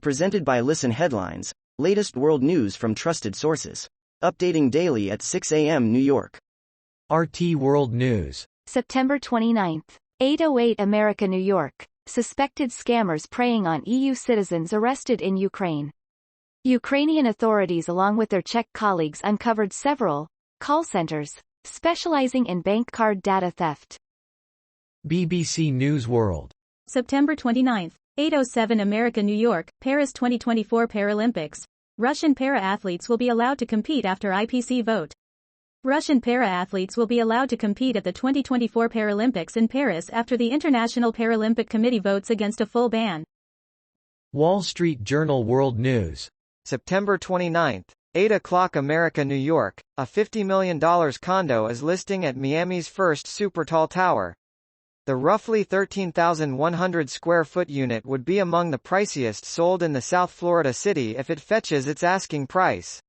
Presented by Listen Headlines, latest world news from trusted sources. Updating daily at 6 a.m. New York. RT World News. September 29. 808 America, New York. Suspected scammers preying on EU citizens arrested in Ukraine. Ukrainian authorities along with their Czech colleagues uncovered several call centers specializing in bank card data theft. BBC News World. September 29. 807 America, New York, Paris 2024 Paralympics. Russian para-athletes will be allowed to compete after IPC vote. Russian para-athletes will be allowed to compete at the 2024 Paralympics in Paris after the International Paralympic Committee votes against a full ban. Wall Street Journal World News. September 29. 8 o'clock America, New York, a $50 million condo is listing at Miami's first super tall tower. The roughly 13,100 square foot unit would be among the priciest sold in the South Florida city if it fetches its asking price.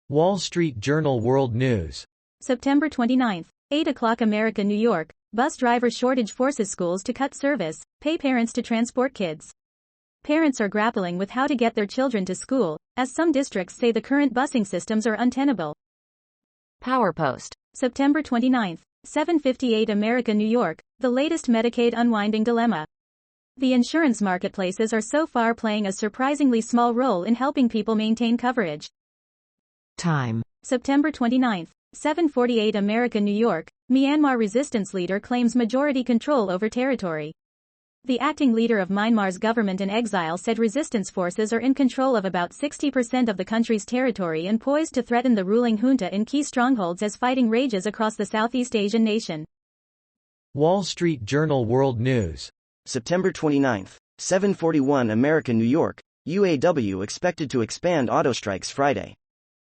Wall Street Journal World News. September 29. 8 o'clock America, New York, bus driver shortage forces schools to cut service, pay parents to transport kids. Parents are grappling with how to get their children to school, as some districts say the current busing systems are untenable. PowerPost. September 29. 758 America, New York, the latest Medicaid unwinding dilemma. The insurance marketplaces are so far playing a surprisingly small role in helping people maintain coverage. Time. September 29. 748 America, New York, Myanmar resistance leader claims majority control over territory. The acting leader of Myanmar's government in exile said resistance forces are in control of about 60% of the country's territory and poised to threaten the ruling junta in key strongholds as fighting rages across the Southeast Asian nation. Wall Street Journal World News. September 29. 741 America, New York, UAW expected to expand auto strikes Friday.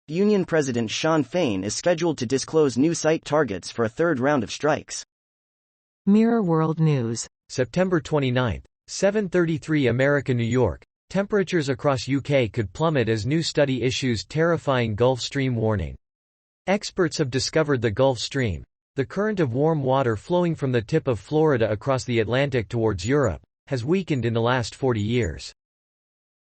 Union President Sean Fain is scheduled to disclose new site targets for a third round of strikes. Mirror World News. September 29. 7:33 America, New York. Temperatures across UK could plummet as new study issues terrifying Gulf Stream warning. Experts have discovered the Gulf Stream, the current of warm water flowing from the tip of Florida across the Atlantic towards Europe, has weakened in the last 40 years.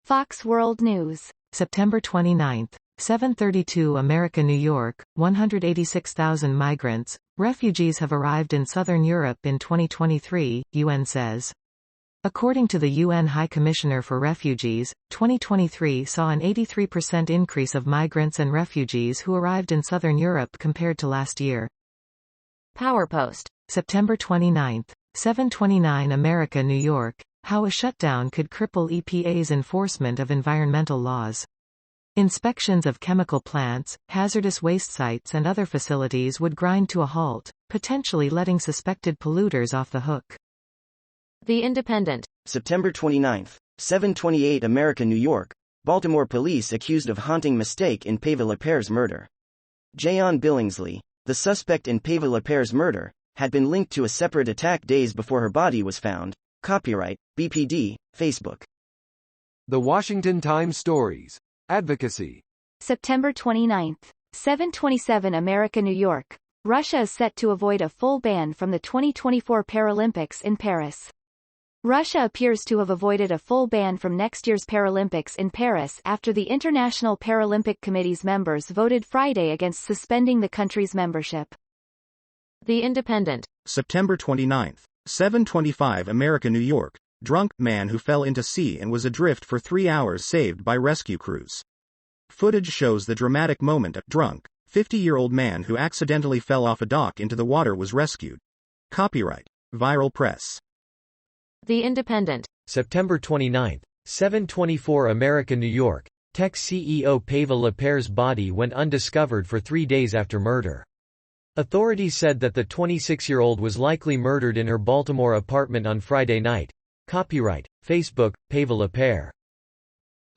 Fox World News. September 29. 7:32 America, New York, 186,000 migrants, refugees have arrived in southern Europe in 2023, UN says. According to the UN High Commissioner for Refugees, 2023 saw an 83% increase of migrants and refugees who arrived in southern Europe compared to last year. PowerPost. September 29. 7:29 America, New York, how a shutdown could cripple EPA's enforcement of environmental laws. Inspections of chemical plants, hazardous waste sites and other facilities would grind to a halt, potentially letting suspected polluters off the hook. The Independent. September 29. 728 America, New York, Baltimore police accused of haunting mistake in Pavia-Lapere's murder. Jayon Billingsley, the suspect in Pavia-Lapere's murder, had been linked to a separate attack days before her body was found. Copyright, BPD, Facebook. The Washington Times Stories. Advocacy. September 29. 727 America, New York. Russia is set to avoid a full ban from the 2024 Paralympics in Paris. Russia appears to have avoided a full ban from next year's Paralympics in Paris after the International Paralympic Committee's members voted Friday against suspending the country's membership. The Independent. September 29. 725 America, New York. Drunk man who fell into sea and was adrift for 3 hours saved by rescue crews. Footage shows the dramatic moment a drunk, 50-year-old man who accidentally fell off a dock into the water was rescued. Copyright, Viral Press. The Independent. September 29. 724 America, New York. Tech CEO Pavia-Lapere's body went undiscovered for 3 days after murder. Authorities said that the 26-year-old was likely murdered in her Baltimore apartment on Friday night. Copyright, Facebook, Pavia-Lapere.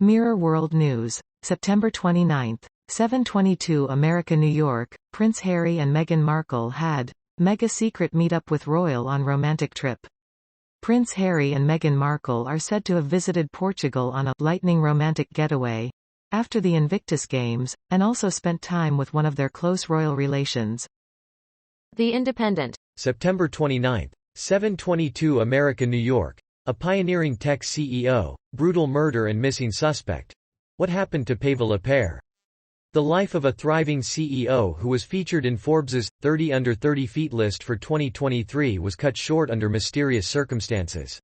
Mirror World News. September 29. 722 America, New York, Prince Harry and Meghan Markle had mega secret meetup with royal on romantic trip. Prince Harry and Meghan Markle are said to have visited Portugal on a lightning romantic getaway after the Invictus Games, and also spent time with one of their close royal relations. The Independent. September 29. 722 America, New York. A pioneering tech CEO, brutal murder and missing suspect. What happened to Pava Lapierre? The life of a thriving CEO who was featured in Forbes's 30 Under 30 Feet list for 2023 was cut short under mysterious circumstances.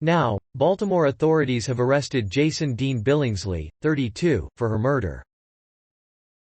Now, Baltimore authorities have arrested Jason Dean Billingsley, 32, for her murder.